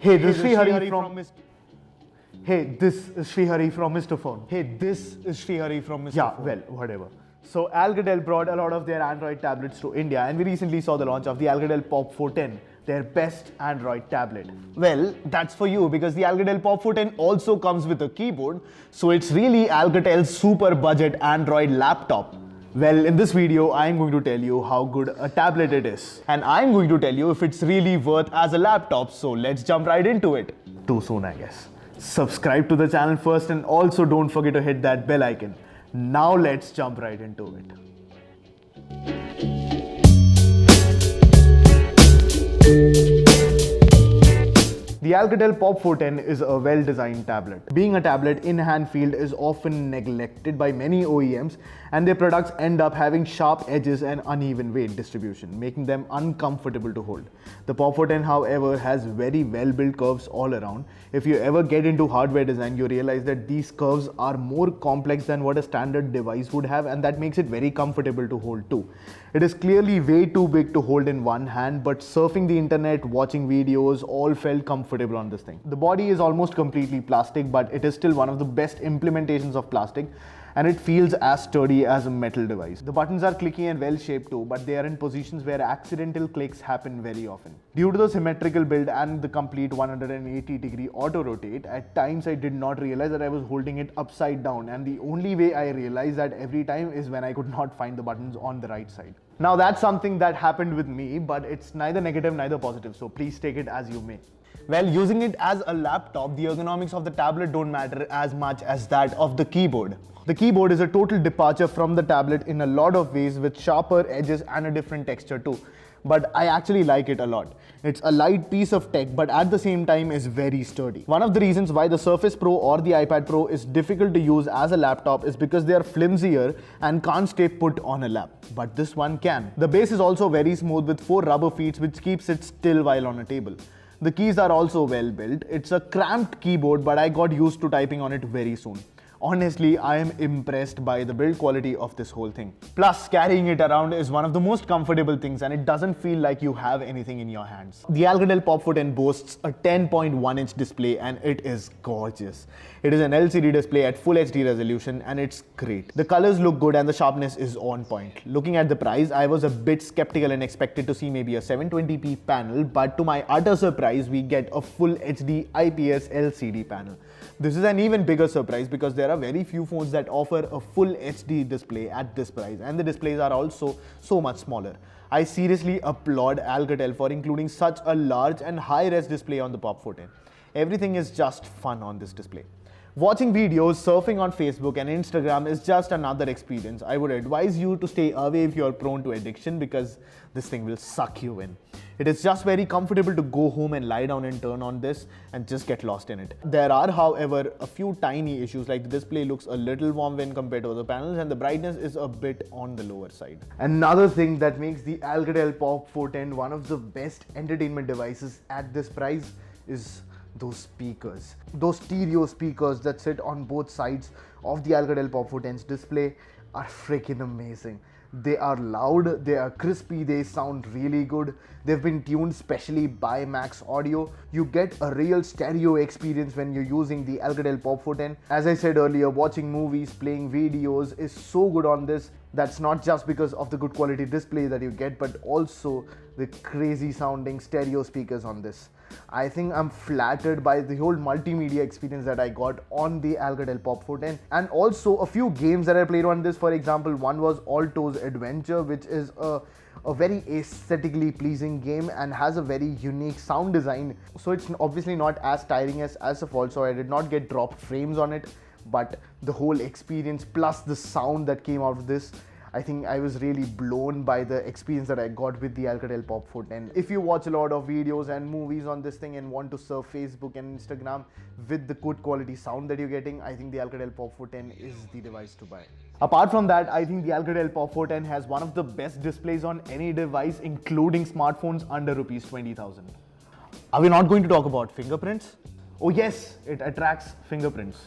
Hey, this is Sreehari from Hey, this is Sreehari from Mr. Phone. Hey, this is Sreehari from Mr. Yeah, Phone. well, whatever. So Alcatel brought a lot of their Android tablets to India, and we recently saw the launch of the Alcatel Pop4, their best Android tablet. Well, that's for you because the Alcatel Pop4 also comes with a keyboard, so it's really Alcatel's super budget Android laptop. Well, in this video, I'm going to tell you how good a tablet it is. And I'm going to tell you if it's really worth as a laptop, so let's jump right into it. Too soon, I guess. Subscribe to the channel first and also don't forget to hit that bell icon. Now let's jump right into it. The Alcatel Pop4 is a well-designed tablet. Being a tablet, in-hand field is often neglected by many OEMs, and their products end up having sharp edges and uneven weight distribution, making them uncomfortable to hold. The Pop4, however, has very well-built curves all around. If you ever get into hardware design, you realize that these curves are more complex than what a standard device would have, and that makes it very comfortable to hold too. It is clearly way too big to hold in one hand, but surfing the internet, watching videos, all felt comfortable on this thing. The body is almost completely plastic, but it is still one of the best implementations of plastic, and it feels as sturdy as a metal device. The buttons are clicky and well shaped too, but they are in positions where accidental clicks happen very often. Due to the symmetrical build and the complete 180-degree auto rotate, at times I did not realize that I was holding it upside down, and the only way I realized that every time is when I could not find the buttons on the right side. Now that's something that happened with me, but it's neither negative neither positive, so please take it as you may. Well, using it as a laptop, the ergonomics of the tablet don't matter as much as that of the keyboard. The keyboard is a total departure from the tablet in a lot of ways, with sharper edges and a different texture too. But I actually like it a lot. It's a light piece of tech, but at the same time is very sturdy. One of the reasons why the Surface Pro or the iPad Pro is difficult to use as a laptop is because they are flimsier and can't stay put on a lap. But this one can. The base is also very smooth with 4 rubber feet, which keeps it still while on a table. The keys are also well built. It's a cramped keyboard, but I got used to typing on it very soon. Honestly, I am impressed by the build quality of this whole thing. Plus, carrying it around is one of the most comfortable things, and it doesn't feel like you have anything in your hands. The Alcatel Pop4 boasts a 10.1-inch display, and it is gorgeous. It is an LCD display at full HD resolution, and it's great. The colors look good and the sharpness is on point. Looking at the price, I was a bit skeptical and expected to see maybe a 720p panel, but to my utter surprise, we get a full HD IPS LCD panel. This is an even bigger surprise because there are very few phones that offer a full HD display at this price, and the displays are also so much smaller. I seriously applaud Alcatel for including such a large and high-res display on the Pop4. Everything is just fun on this display. Watching videos, surfing on Facebook and Instagram is just another experience. I would advise you to stay away if you're prone to addiction because this thing will suck you in. It is just very comfortable to go home and lie down and turn on this and just get lost in it. There are, however, a few tiny issues, like the display looks a little warm when compared to other panels and the brightness is a bit on the lower side. Another thing that makes the Alcatel Pop4 one of the best entertainment devices at this price is those speakers. Those stereo speakers that sit on both sides of the Alcatel Pop4's display are freaking amazing. They are loud, they are crispy, they sound really good. They've been tuned specially by Max Audio. You get a real stereo experience when you're using the Alcatel Pop4. As I said earlier, watching movies, playing videos is so good on this. That's not just because of the good quality display that you get, but also the crazy sounding stereo speakers on this. I think I'm flattered by the whole multimedia experience that I got on the Alcatel Pop4, and also a few games that I played on this. For example, one was Alto's Adventure, which is a very aesthetically pleasing game and has a very unique sound design. So it's obviously not as tiring as Asphalt, so I did not get dropped frames on it, but the whole experience plus the sound that came out of this, I think I was really blown by the experience that I got with the Alcatel Pop4. If you watch a lot of videos and movies on this thing and want to surf Facebook and Instagram with the good quality sound that you're getting, I think the Alcatel Pop4 is the device to buy. Apart from that, I think the Alcatel Pop4 has one of the best displays on any device, including smartphones under Rs 20,000. Are we not going to talk about fingerprints? Oh yes, it attracts fingerprints.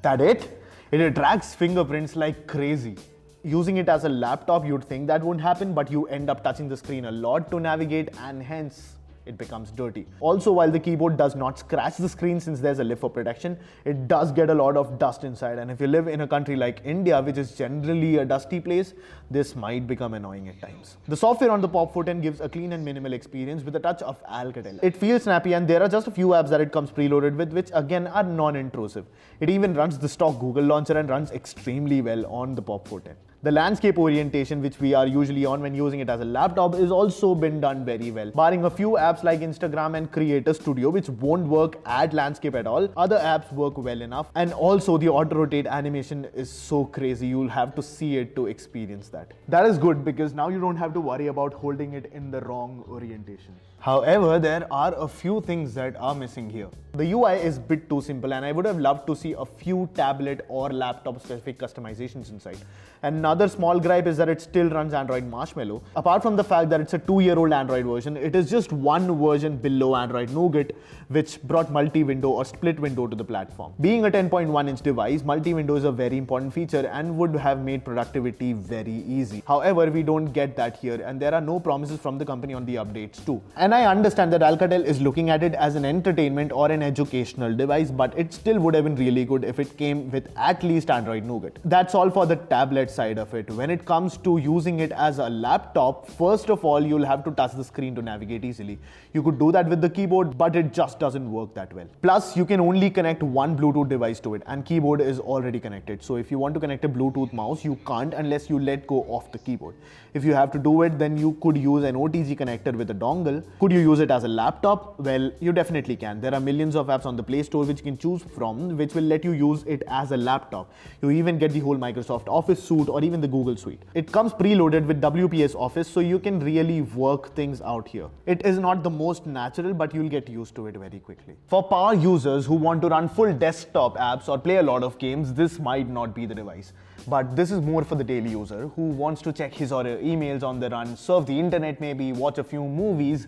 That it? It attracts fingerprints like crazy. Using it as a laptop, you'd think that won't happen, but you end up touching the screen a lot to navigate, and hence it becomes dirty. Also, while the keyboard does not scratch the screen since there's a lip for protection, it does get a lot of dust inside, and if you live in a country like India, which is generally a dusty place, this might become annoying at times. The software on the Pop4 10 gives a clean and minimal experience with a touch of Alcatel. It feels snappy, and there are just a few apps that it comes preloaded with, which again are non-intrusive. It even runs the stock Google launcher and runs extremely well on the Pop4 10. The landscape orientation, which we are usually on when using it as a laptop, is also been done very well. Barring a few apps like Instagram and Creator Studio, which won't work at landscape at all, other apps work well enough. And also the auto-rotate animation is so crazy, you'll have to see it to experience that. That is good because now you don't have to worry about holding it in the wrong orientation. However, there are a few things that are missing here. The UI is a bit too simple, and I would have loved to see a few tablet or laptop specific customizations inside. Another small gripe is that it still runs Android Marshmallow. Apart from the fact that it's a 2-year-old Android version, it is just one version below Android Nougat, which brought multi-window or split window to the platform. Being a 10.1-inch device, multi-window is a very important feature and would have made productivity very easy. However, we don't get that here, and there are no promises from the company on the updates too. And I understand that Alcatel is looking at it as an entertainment or an educational device, but it still would have been really good if it came with at least Android Nougat. That's all for the tablet side of it. When it comes to using it as a laptop, first of all, you'll have to touch the screen to navigate easily. You could do that with the keyboard, but it just doesn't work that well. Plus, you can only connect one Bluetooth device to it, and keyboard is already connected. So if you want to connect a Bluetooth mouse, you can't unless you let go of the keyboard. If you have to do it, then you could use an OTG connector with a dongle. Could you use it as a laptop? Well, you definitely can. There are millions of apps on the Play Store which you can choose from, which will let you use it as a laptop. You even get the whole Microsoft Office suite or even the Google suite. It comes preloaded with WPS Office, so you can really work things out here. It is not the most natural, but you'll get used to it very quickly. For power users who want to run full desktop apps or play a lot of games, this might not be the device. But this is more for the daily user who wants to check his or her emails on the run, surf the internet maybe, watch a few movies.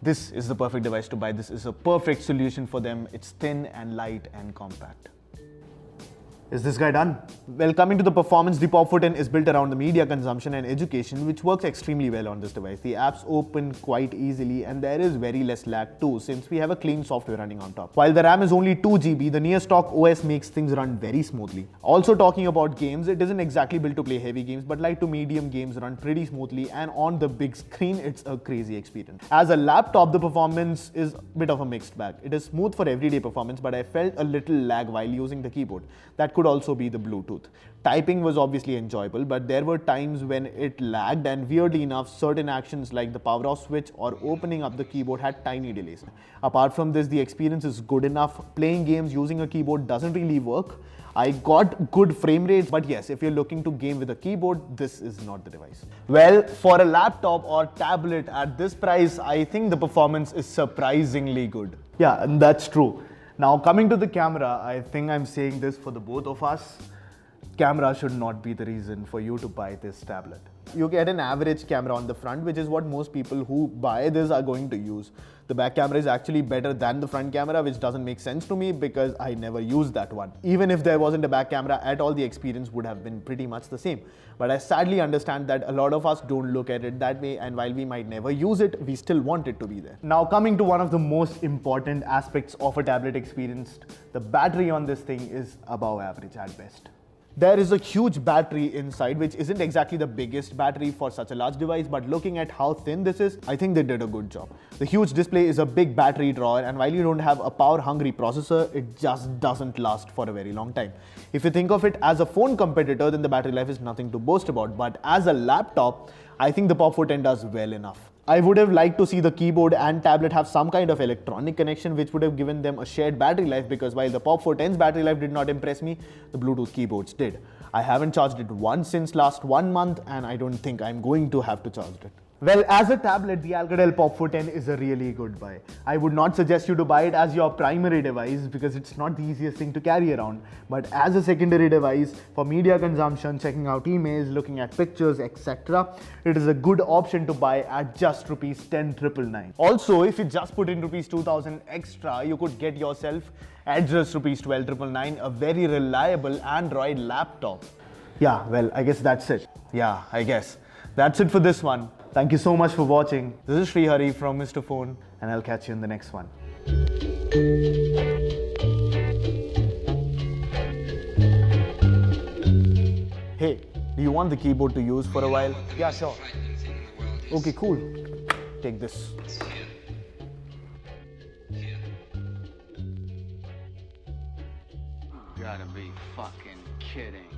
This is the perfect device to buy. This is a perfect solution for them. It's thin and light and compact. Is this guy done? Well, coming to the performance, the Pop4 10 is built around the media consumption and education, which works extremely well on this device. The apps open quite easily, and there is very less lag too, since we have a clean software running on top. While the RAM is only 2 GB, the near stock OS makes things run very smoothly. Also, talking about games, it isn't exactly built to play heavy games, but light to medium games run pretty smoothly, and on the big screen, it's a crazy experience. As a laptop, the performance is a bit of a mixed bag. It is smooth for everyday performance, but I felt a little lag while using the keyboard. That could also be the Bluetooth. Typing was obviously enjoyable, but there were times when it lagged, and weirdly enough, certain actions like the power off switch or opening up the keyboard had tiny delays. Apart from this, the experience is good enough. Playing games using a keyboard doesn't really work. I got good frame rates, but yes, if you're looking to game with a keyboard, this is not the device. Well, for a laptop or tablet at this price, I think the performance is surprisingly good. Yeah, and that's true. Now, coming to the camera, I think I'm saying this for the both of us. Camera should not be the reason for you to buy this tablet. You get an average camera on the front, which is what most people who buy this are going to use. The back camera is actually better than the front camera, which doesn't make sense to me because I never used that one. Even if there wasn't a back camera at all, the experience would have been pretty much the same. But I sadly understand that a lot of us don't look at it that way, and while we might never use it, we still want it to be there. Now, coming to one of the most important aspects of a tablet experience, the battery on this thing is above average at best. There is a huge battery inside, which isn't exactly the biggest battery for such a large device, but looking at how thin this is, I think they did a good job. The huge display is a big battery drawer, and while you don't have a power-hungry processor, it just doesn't last for a very long time. If you think of it as a phone competitor, then the battery life is nothing to boast about, but as a laptop, I think the Pop4 10 does well enough. I would have liked to see the keyboard and tablet have some kind of electronic connection which would have given them a shared battery life, because while the Pop4 10's battery life did not impress me, the Bluetooth keyboards did. I haven't charged it once since last 1 month, and I don't think I'm going to have to charge it. Well, as a tablet, the Alcatel Pop4 10 is a really good buy. I would not suggest you to buy it as your primary device because it's not the easiest thing to carry around. But as a secondary device for media consumption, checking out emails, looking at pictures, etc., it is a good option to buy at just rupees 10,999. Also, if you just put in rupees 2,000 extra, you could get yourself at just rupees 12,999 a very reliable Android laptop. Yeah, well, I guess that's it. Yeah, I guess. That's it for this one. Thank you so much for watching. This is Sreehari from Mr. Phone, and I'll catch you in the next one. Hey, do you want the keyboard to use for a while? Yeah, sure. Okay, cool. Take this. Gotta be fucking kidding.